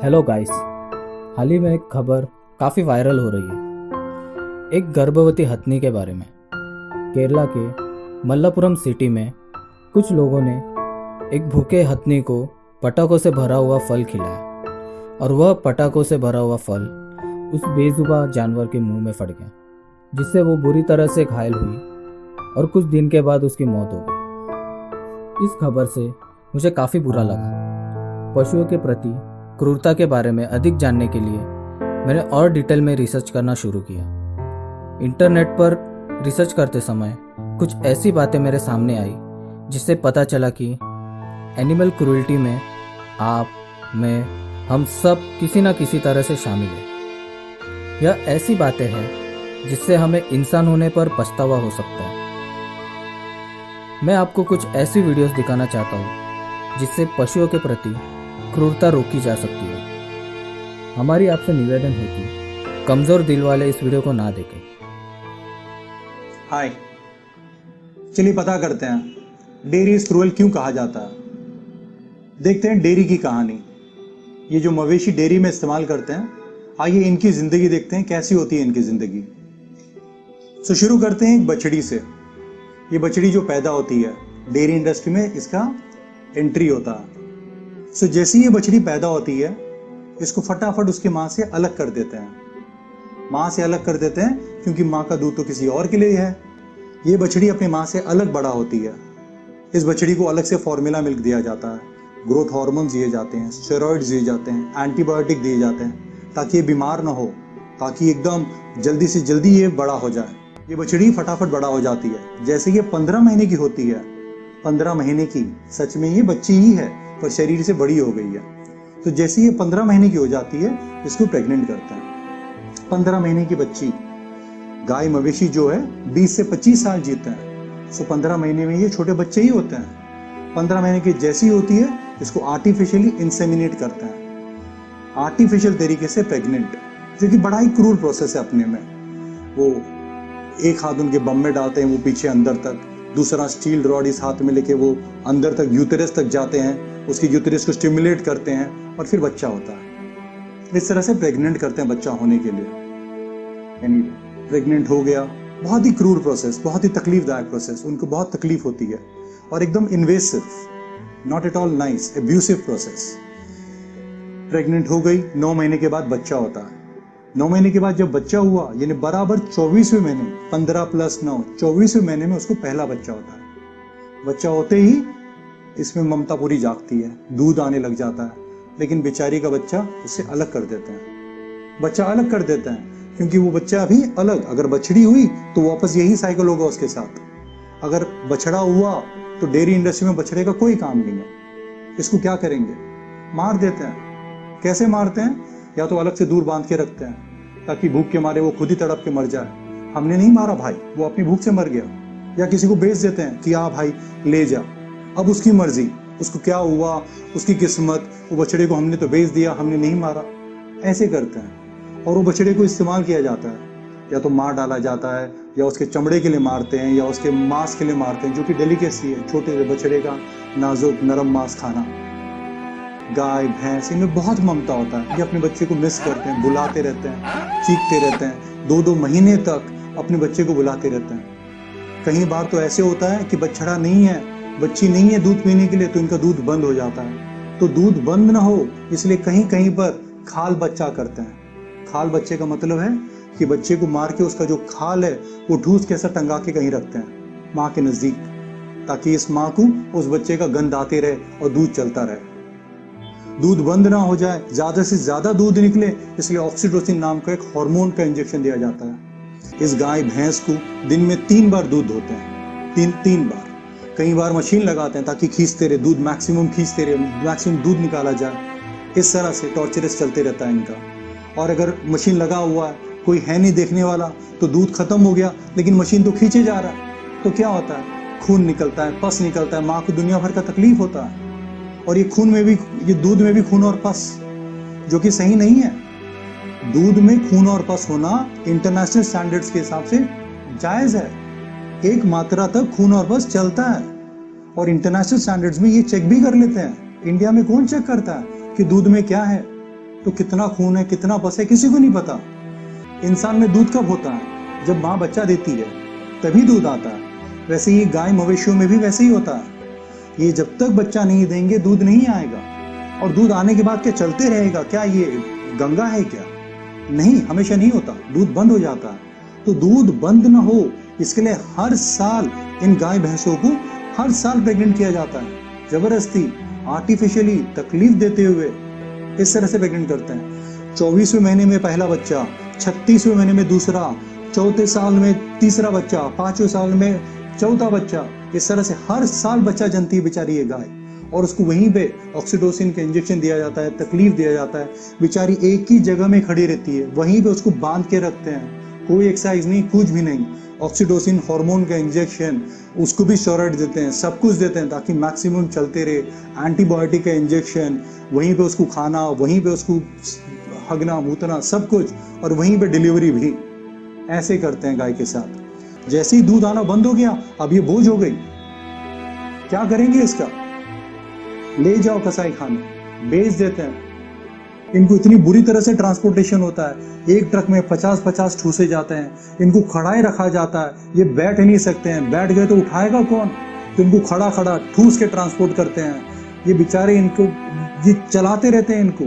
Hello guys. हाल ही में एक खबर काफ़ी वायरल हो रही है एक गर्भवती हथनी के बारे में। केरला के मल्लापुरम सिटी में कुछ लोगों ने एक भूखे हथनी को पटाखों से भरा हुआ फल खिलाया और वह पटाखों से भरा हुआ फल उस बेजुबान जानवर के मुंह में फट गया, जिससे वो बुरी तरह से घायल हुई और कुछ दिन के बाद उसकी मौत हो गई। इस खबर से मुझे काफ़ी बुरा लगा। पशुओं के प्रति क्रूरता के बारे में अधिक जानने के लिए मैंने और डिटेल में रिसर्च करना शुरू किया। इंटरनेट पर रिसर्च करते समय कुछ ऐसी बातें मेरे सामने आई जिससे पता चला कि एनिमल क्रूरल्टी में आप, मैं, हम सब किसी न किसी तरह से शामिल हैं। यह ऐसी बातें हैं जिससे हमें इंसान होने पर पछतावा हो सकता है। मैं आपको कुछ ऐसी वीडियोस दिखाना चाहता हूँ जिससे पशुओं के प्रति क्रूरता रोकी जा सकती है। हमारी आपसे निवेदन है कि कमजोर दिल वाले इस वीडियो को ना देखें। हाय, चलिए पता करते हैं डेयरी इज क्रूअल क्यों कहा जाता है। देखते हैं डेयरी की कहानी। ये जो मवेशी डेयरी में इस्तेमाल करते हैं, आइए इनकी जिंदगी देखते हैं कैसी होती है इनकी जिंदगी। शुरू करते हैं एक बछड़ी से। ये बछड़ी जो पैदा होती है डेयरी इंडस्ट्री में, इसका एंट्री होता है। जैसे ये बछड़ी पैदा होती है, इसको फटाफट उसके माँ से अलग कर देते हैं। माँ से अलग कर देते हैं क्योंकि माँ का दूध तो किसी और के लिए है। ये बछड़ी अपनी माँ से अलग बड़ा होती है। इस बछड़ी को अलग से फॉर्मूला मिल्क दिया जाता है, ग्रोथ हार्मोन्स दिए जाते हैं, स्टेरॉइड्स दिए जाते हैं, एंटीबायोटिक दिए जाते हैं ताकि ये बीमार ना हो, ताकि एकदम जल्दी से जल्दी ये बड़ा हो जाए। ये बछड़ी फटाफट बड़ा हो जाती है। जैसे ये 15 महीने की होती है, 15 महीने की, सच में ये बच्ची ही है पर शरीर से बड़ी हो गई है। तो जैसे ये 15 महीने की हो जाती है, इसको प्रेग्नेंट करते हैं। 15 महीने की बच्ची, गाय मवेशी जो है 20 से 25 साल जीते हैं। 15 महीने में ये छोटे बच्चे ही होते हैं। 15 महीने की जैसी होती है, इसको आर्टिफिशियली इंसेमिनेट करते हैं, आर्टिफिशियल तरीके से प्रेग्नेंट, जो कि बड़ा ही क्रूर प्रोसेस है अपने में। वो एक हाथ उनके बम में डालते हैं, वो पीछे अंदर तक, दूसरा स्टील रॉड इस हाथ में लेके वो अंदर तक यूटेरस तक जाते हैं, उसकी यूटेरस को स्टिमुलेट करते हैं और फिर बच्चा होता है। इस तरह से प्रेग्नेंट करते हैं बच्चा होने के लिए। यानी प्रेग्नेंट हो गया, बहुत ही क्रूर प्रोसेस, बहुत ही तकलीफदायक प्रोसेस, उनको बहुत तकलीफ होती है और एकदम invasive, not at all nice, abusive process. Pregnant हो गई, 9 महीने के बाद बच्चा होता है। 9 महीने के बाद जब बच्चा हुआ, यानी बराबर 24वें महीने, 15 + 9, 24वें महीने में उसको पहला बच्चा होता है। बच्चा होते ही इसमें ममता पूरी जागती है, दूध आने लग जाता है, लेकिन बेचारी का बच्चा उससे अलग कर देते हैं। बच्चा अलग कर देते हैं क्योंकि वो बच्चा अभी अलग, अगर बछड़ी हुई तो वापस यही साइकिल होगा उसके साथ। अगर बछड़ा हुआ तो डेयरी इंडस्ट्री में बछड़े का कोई काम नहीं है। इसको क्या करेंगे? मार देते हैं। कैसे मारते हैं? या तो अलग से दूर बांध के रखते हैं ताकि भूख के मारे वो खुद ही तड़प के मर जाए। हमने नहीं मारा भाई, वो अपनी भूख से मर गया। या किसी को बेच देते हैं कि हाँ भाई ले जा, अब उसकी मर्जी, उसको क्या हुआ, उसकी किस्मत, वो बछड़े को हमने तो बेच दिया, हमने नहीं मारा। ऐसे करते हैं और वो बछड़े को इस्तेमाल किया जाता है, या तो मार डाला जाता है, या उसके चमड़े के लिए मारते हैं, या उसके मांस के लिए मारते हैं, जो कि डेलिकेसी है, छोटे से बछड़े का नाजुक नरम मांस खाना। गाय भैंस, इनमें बहुत ममता होता है। ये अपने बच्चे को मिस करते हैं, बुलाते रहते हैं, चीखते रहते हैं, 2-2 महीने तक अपने बच्चे को बुलाते रहते हैं। कई बार तो ऐसे होता है कि बछड़ा नहीं है, बच्ची नहीं है दूध पीने के लिए, तो इनका दूध बंद हो जाता है। तो दूध बंद ना हो इसलिए कहीं कहीं पर खाल बच्चा करते हैं। खाल बच्चे का मतलब है कि बच्चे को मार के उसका जो खाल है वो ठूस के ऐसा टंगा के कहीं रखते हैं माँ के नजदीक, ताकि इस माँ को उस बच्चे का गंध आते रहे और दूध चलता रहे। दूध बंद ना हो जाए, ज्यादा से ज्यादा दूध निकले, इसलिए ऑक्सीटोसिन नाम का एक हार्मोन का इंजेक्शन दिया जाता है। इस गाय भैंस को दिन में 3 बार दूध होते हैं, 3 बार। कई बार मशीन लगाते हैं ताकि खींचते रहे दूध, मैक्सिमम खींचते रहे, मैक्सिमम दूध निकाला जाए। इस तरह से टॉर्चरस चलते रहता है इनका। और अगर मशीन लगा हुआ है, कोई है नहीं देखने वाला, तो दूध खत्म हो गया लेकिन मशीन तो खींचे जा रहा है, तो क्या होता है? खून निकलता है, पस निकलता है, माँ को दुनिया भर का तकलीफ होता है। और ये खून में भी, ये दूध में भी खून और पस, जो कि सही नहीं है। दूध में खून और पस होना इंटरनेशनल स्टैंडर्ड्स के हिसाब से जायज है। एक मात्रा तक खून और पस चलता है और इंटरनेशनल स्टैंडर्ड्स में ये चेक भी कर लेते हैं। इंडिया में कौन चेक करता है कि दूध में क्या है? तो कितना खून है, कितना पस है, किसी को नहीं पता। इंसान में दूध कब होता है? जब माँ बच्चा देती है तभी दूध आता है। वैसे ही गाय मवेशियों में भी वैसे ही होता है। ये जब तक बच्चा नहीं देंगे दूध नहीं आएगा, और दूध आने के बाद क्या चलते रहेगा? क्या ये गंगा है क्या? नहीं, हमेशा नहीं होता, दूध बंद हो जाता है। तो दूध बंद ना हो इसके लिए हर साल इन गाय भैंसों को हर साल प्रेग्नेंट किया जाता है, जबरदस्ती, आर्टिफिशियली, तकलीफ देते हुए इस तरह से प्रेग्नेंट करते हैं। 24वें महीने में पहला बच्चा, 36वें महीने में दूसरा, चौथे साल में तीसरा बच्चा, 5वें साल में चौथा बच्चा, इस तरह से हर साल बच्चा जनती है बेचारी ये गाय। और उसको वहीं पे ऑक्सीटोसिन का इंजेक्शन दिया जाता है, तकलीफ दिया जाता है। बेचारी एक ही जगह में खड़ी रहती है, वहीं पे उसको बांध के रखते हैं, कोई एक्सरसाइज नहीं, कुछ भी नहीं। ऑक्सीटोसिन हार्मोन का इंजेक्शन, उसको भी स्टेरॉइड देते हैं, सब कुछ देते हैं ताकि मैक्सिमम चलते रहे। एंटीबायोटिक का इंजेक्शन, वहीं पे उसको खाना, वहीं पे उसको हगना मूतना सब कुछ, और वहीं पे डिलीवरी भी ऐसे करते हैं गाय के साथ। जैसे ही दूध आना बंद हो गया, अब ये बोझ हो गई, क्या करेंगे इसका? ले जाओ कसाई खाने, बेच देते हैं। इनको इतनी बुरी तरह से ट्रांसपोर्टेशन होता है, एक ट्रक में 50-50 ठूसे जाते हैं, इनको खड़ाए रखा जाता है, ये बैठ नहीं सकते हैं, बैठ गए तो उठाएगा कौन? तो इनको खड़ा खड़ा ठूस के ट्रांसपोर्ट करते हैं। ये बेचारे इनको ये चलाते रहते हैं, इनको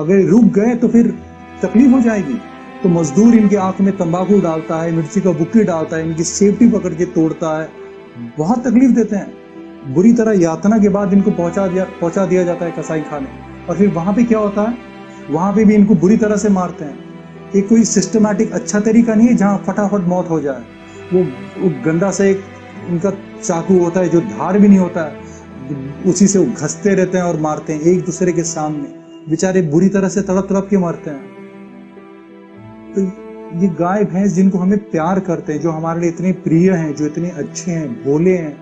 अगर रुक गए तो फिर तकलीफ हो जाएगी। तो मजदूर इनकी आंख में तंबाकू डालता है, मिर्ची का बुक्की डालता है, इनकी सेफ्टी पकड़ के तोड़ता है, बहुत तकलीफ देते हैं। बुरी तरह यातना के बाद इनको पहुंचा दिया जाता है कसाई खाने। और फिर वहां पे क्या होता है, वहां पे भी इनको बुरी तरह से मारते हैं। ये कोई सिस्टमैटिक अच्छा तरीका नहीं है जहां फटाफट मौत हो जाए। वो गंदा सा एक उनका चाकू होता है जो धार भी नहीं होता है, उसी से वो घसते रहते हैं और मारते हैं एक दूसरे के सामने। बेचारे बुरी तरह से तड़प तड़प के मारते हैं। तो ये गाय भैंस जिनको हमें प्यार करते हैं, जो हमारे लिए इतने प्रिय हैं, जो इतने अच्छे हैं, भोले हैं,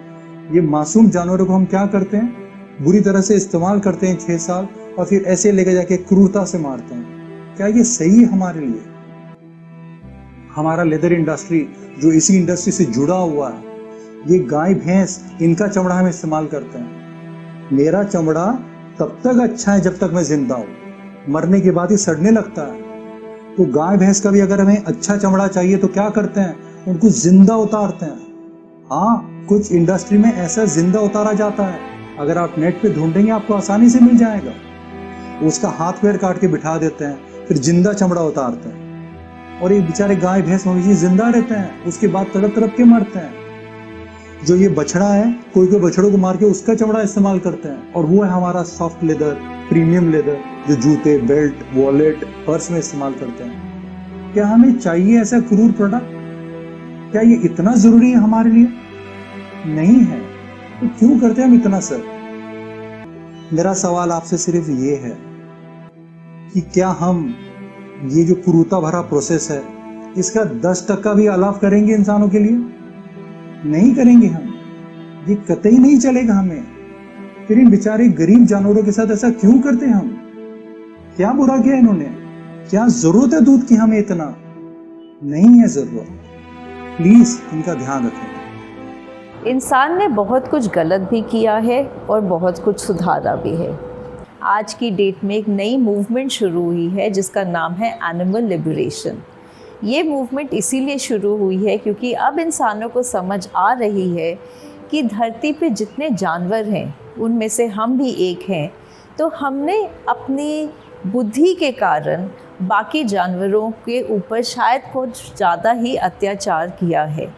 ये मासूम जानवरों को हम क्या करते हैं? बुरी तरह से इस्तेमाल करते हैं 6 साल, और फिर ऐसे लेकर जाके क्रूरता से मारते हैं। क्या ये सही है हमारे लिए? हमारा लेदर इंडस्ट्री जो इसी इंडस्ट्री से जुड़ा हुआ है, ये गाय भैंस इनका चमड़ा हम इस्तेमाल करते हैं। मेरा चमड़ा तब तक अच्छा है जब तक मैं जिंदा हूं, मरने के बाद ही सड़ने लगता है। तो गाय भैंस का भी अगर हमें अच्छा चमड़ा चाहिए तो क्या करते हैं? उनको जिंदा उतारते हैं। हाँ, कुछ इंडस्ट्री में ऐसा जिंदा उतारा जाता है, अगर आप नेट पे ढूंढेंगे आपको आसानी से मिल जाएगा। उसका हाथ पैर काट के बिठा देते हैं, फिर जिंदा चमड़ा उतारते हैं, और ये बेचारे गाय भैंस मवेशी जिंदा रहते हैं, उसके बाद तड़प तड़प के मरते हैं। जो ये बछड़ा है, कोई कोई बछड़ों को मार के उसका चमड़ा इस्तेमाल करते हैं, और वो है हमारा सॉफ्ट लेदर, प्रीमियम लेदर, जो जूते, बेल्ट, वॉलेट, पर्स में इस्तेमाल करते हैं। क्या हमें चाहिए ऐसा क्रूर प्रोडक्ट? क्या ये इतना जरूरी है हमारे लिए? नहीं है। तो क्यों करते हैं हम इतना सर? मेरा सवाल आपसे सिर्फ ये है कि क्या हम ये जो क्रूरता भरा प्रोसेस है, इसका 10% भी अलाव करेंगे इंसानों के लिए? नहीं करेंगे हम, ये कतई नहीं चलेगा हमें। फिर इन बेचारे गरीब जानवरों के साथ ऐसा क्यों करते हैं हम? क्या बुरा किया इन्होंने? क्या जरूरत है दूध की हमें? इतना नहीं है जरूरत। प्लीज इनका ध्यान रखें। इंसान ने बहुत कुछ गलत भी किया है और बहुत कुछ सुधारा भी है। आज की डेट में एक नई मूवमेंट शुरू हुई है जिसका नाम है एनिमल लिबरेशन। ये मूवमेंट इसीलिए शुरू हुई है क्योंकि अब इंसानों को समझ आ रही है कि धरती पे जितने जानवर हैं उनमें से हम भी एक हैं। तो हमने अपनी बुद्धि के कारण बाकी जानवरों के ऊपर शायद कुछ ज़्यादा ही अत्याचार किया है।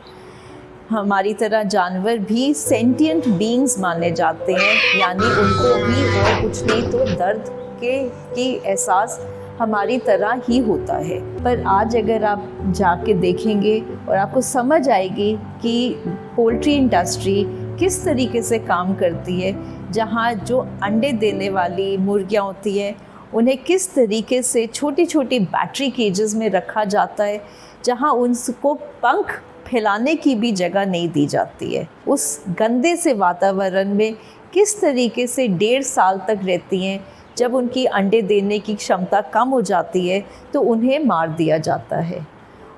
हमारी तरह जानवर भी सेंटिएंट बीइंग्स माने जाते हैं, यानी उनको भी और कुछ नहीं तो दर्द की एहसास हमारी तरह ही होता है। पर आज अगर आप जाके देखेंगे और आपको समझ आएगी कि पोल्ट्री इंडस्ट्री किस तरीके से काम करती है, जहाँ जो अंडे देने वाली मुर्गियाँ होती हैं उन्हें किस तरीके से छोटी छोटी बैटरी केजेस में रखा जाता है, जहाँ उनको पंख फैलाने की भी जगह नहीं दी जाती है। उस गंदे से वातावरण में किस तरीके से 1.5 साल तक रहती हैं। जब उनकी अंडे देने की क्षमता कम हो जाती है तो उन्हें मार दिया जाता है।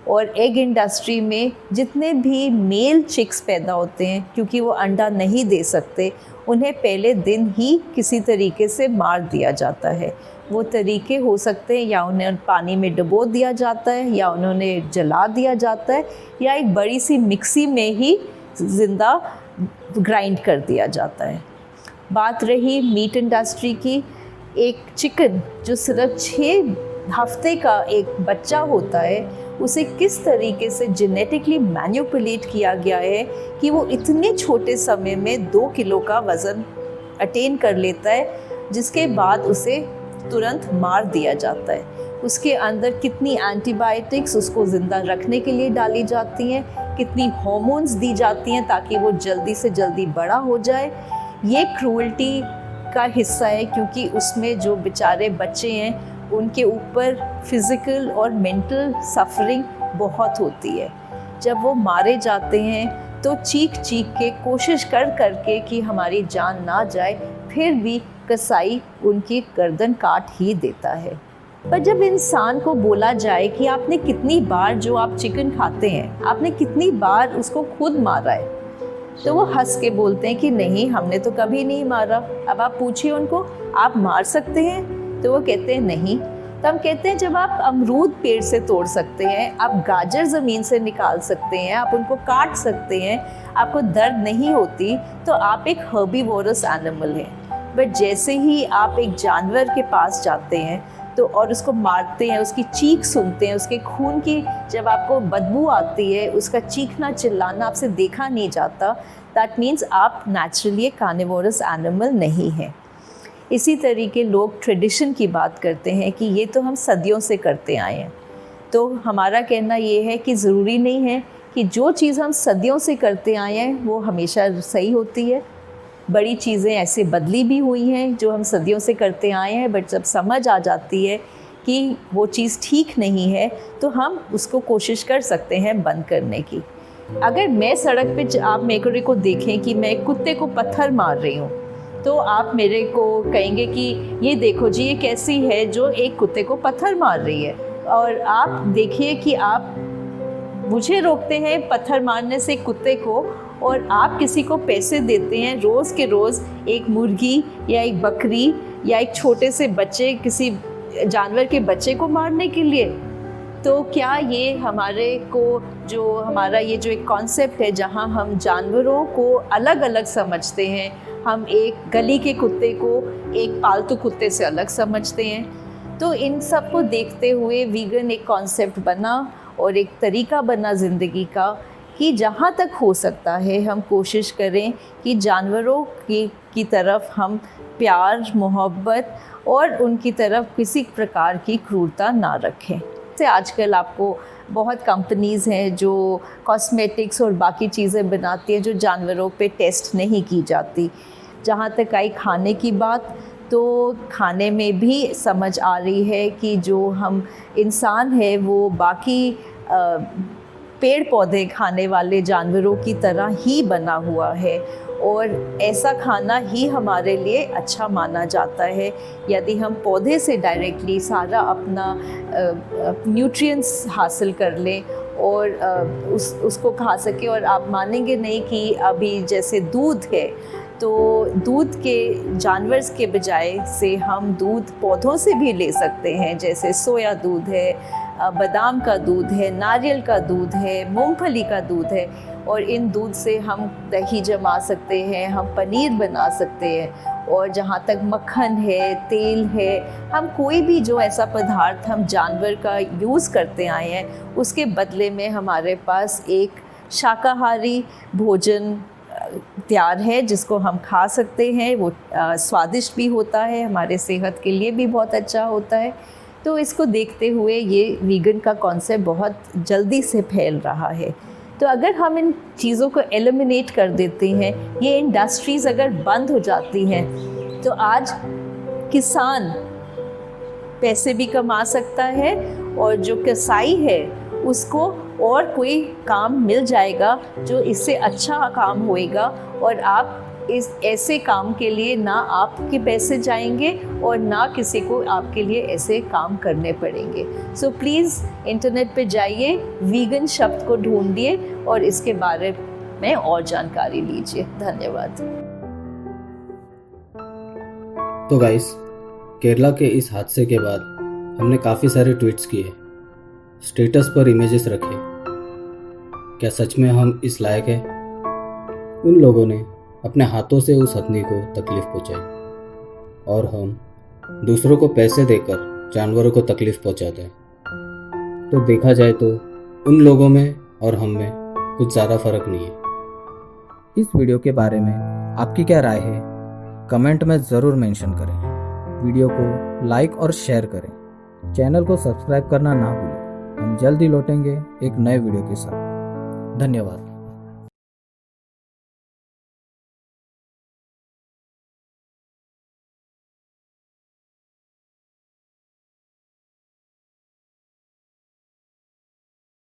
और एग इंडस्ट्री में जितने भी मेल चिक्स पैदा होते हैं, क्योंकि वो अंडा नहीं दे सकते, उन्हें पहले दिन ही किसी तरीके से मार दिया जाता है। वो तरीके हो सकते हैं या उन्हें पानी में डुबो दिया जाता है, या उन्हें जला दिया जाता है, या एक बड़ी सी मिक्सी में ही ज़िंदा ग्राइंड कर दिया जाता है। बात रही मीट इंडस्ट्री की, एक चिकन जो सिर्फ 6 हफ्ते का एक बच्चा होता है, उसे किस तरीके से जेनेटिकली मैनिपुलेट किया गया है कि वो इतने छोटे समय में 2 किलो का वज़न अटेन कर लेता है, जिसके बाद उसे तुरंत मार दिया जाता है। उसके अंदर कितनी एंटीबायोटिक्स उसको ज़िंदा रखने के लिए डाली जाती हैं, कितनी हार्मोन्स दी जाती हैं ताकि वो जल्दी से जल्दी बड़ा हो जाए। ये क्रूअल्टी का हिस्सा है, क्योंकि उसमें जो बेचारे बच्चे हैं उनके ऊपर फिज़िकल और मेंटल सफरिंग बहुत होती है। जब वो मारे जाते हैं तो चीख चीख के कोशिश कर के कि हमारी जान ना जाए, फिर भी कसाई उनकी गर्दन काट ही देता है। पर जब इंसान को बोला जाए कि आपने कितनी बार जो आप चिकन खाते हैं, आपने कितनी बार उसको खुद मारा है, तो वो हंस के बोलते हैं कि नहीं, हमने तो कभी नहीं मारा। अब आप पूछिए उनको, आप मार सकते हैं? तो वो कहते हैं नहीं। तो हम कहते हैं जब आप अमरूद पेड़ से तोड़ सकते हैं, आप गाजर ज़मीन से निकाल सकते हैं, आप उनको काट सकते हैं, आपको दर्द नहीं होती, तो आप एक हर्बीवोरस एनिमल हैं। बट जैसे ही आप एक जानवर के पास जाते हैं तो और उसको मारते हैं, उसकी चीख सुनते हैं, उसके खून की जब आपको बदबू आती है, उसका चीखना चिल्लाना आपसे देखा नहीं जाता, दैट मीन्स आप नेचुरली एक कार्निवोरस एनिमल नहीं हैं। इसी तरीके लोग ट्रेडिशन की बात करते हैं कि ये तो हम सदियों से करते आए हैं। तो हमारा कहना ये है कि ज़रूरी नहीं है कि जो चीज़ हम सदियों से करते आए हैं वो हमेशा सही होती है। बड़ी चीज़ें ऐसे बदली भी हुई हैं जो हम सदियों से करते आए हैं, बट जब समझ आ जाती है कि वो चीज़ ठीक नहीं है तो हम उसको कोशिश कर सकते हैं बंद करने की। अगर मैं सड़क पे आप मेरे को देखें कि मैं एक कुत्ते को पत्थर मार रही हूँ, तो आप मेरे को कहेंगे कि ये देखो जी, ये कैसी है जो एक कुत्ते को पत्थर मार रही है। और आप देखिए कि आप मुझे रोकते हैं पत्थर मारने से कुत्ते को, और आप किसी को पैसे देते हैं रोज़ के रोज़ एक मुर्गी या एक बकरी या एक छोटे से बच्चे, किसी जानवर के बच्चे को मारने के लिए। तो क्या ये हमारे को जो हमारा ये जो एक कॉन्सेप्ट है जहाँ हम जानवरों को अलग अलग समझते हैं, हम एक गली के कुत्ते को एक पालतू कुत्ते से अलग समझते हैं, तो इन सब को देखते हुए वीगन एक कॉन्सेप्ट बना और एक तरीका बना ज़िंदगी का कि जहाँ तक हो सकता है हम कोशिश करें कि जानवरों की तरफ हम प्यार, मोहब्बत और उनकी तरफ किसी प्रकार की क्रूरता ना रखें। से आजकल आपको बहुत कंपनीज़ हैं जो कॉस्मेटिक्स और बाकी चीज़ें बनाती हैं जो जानवरों पे टेस्ट नहीं की जाती। जहाँ तक आई खाने की बात, तो खाने में भी समझ आ रही है कि जो हम इंसान है वो बाकी पेड़ पौधे खाने वाले जानवरों की तरह ही बना हुआ है, और ऐसा खाना ही हमारे लिए अच्छा माना जाता है। यदि हम पौधे से डायरेक्टली सारा अपना न्यूट्रिएंट्स हासिल कर लें और उसको खा सके, और आप मानेंगे नहीं कि अभी जैसे दूध है, तो दूध के जानवर के बजाय से हम दूध पौधों से भी ले सकते हैं, जैसे सोया दूध है, बादाम का दूध है, नारियल का दूध है, मूंगफली का दूध है, और इन दूध से हम दही जमा सकते हैं, हम पनीर बना सकते हैं। और जहाँ तक मक्खन है, तेल है, हम कोई भी जो ऐसा पदार्थ हम जानवर का यूज़ करते आए हैं, उसके बदले में हमारे पास एक शाकाहारी भोजन तैयार है जिसको हम खा सकते हैं। वो स्वादिष्ट भी होता है, हमारे सेहत के लिए भी बहुत अच्छा होता है। तो इसको देखते हुए ये वीगन का कॉन्सेप्ट बहुत जल्दी से फैल रहा है। तो अगर हम इन चीज़ों को एलिमिनेट कर देते हैं, ये इंडस्ट्रीज़ अगर बंद हो जाती हैं, तो आज किसान पैसे भी कमा सकता है, और जो कसाई है उसको और कोई काम मिल जाएगा जो इससे अच्छा काम होएगा, और आप इस ऐसे काम के लिए ना आपके पैसे जाएंगे और ना किसी को आपके लिए ऐसे काम करने पड़ेंगे। सो प्लीज़ इंटरनेट पे जाइए, वीगन शब्द को ढूंढिए और इसके बारे में और जानकारी लीजिए। धन्यवाद। तो गाइस, केरला के इस हादसे के बाद हमने काफ़ी सारे ट्वीट्स किए, स्टेटस पर इमेजेस रखे। क्या सच में हम इस लायक हैं? उन लोगों ने अपने हाथों से उस हथनी को तकलीफ पहुंचाई और हम दूसरों को पैसे देकर जानवरों को तकलीफ पहुंचाते हैं। तो देखा जाए तो उन लोगों में और हम में कुछ ज़्यादा फर्क नहीं है। इस वीडियो के बारे में आपकी क्या राय है, कमेंट में ज़रूर मेंशन करें। वीडियो को लाइक और शेयर करें। चैनल को सब्सक्राइब करना ना भूलें। हम जल्दी लौटेंगे एक नए वीडियो के साथ। धन्यवाद।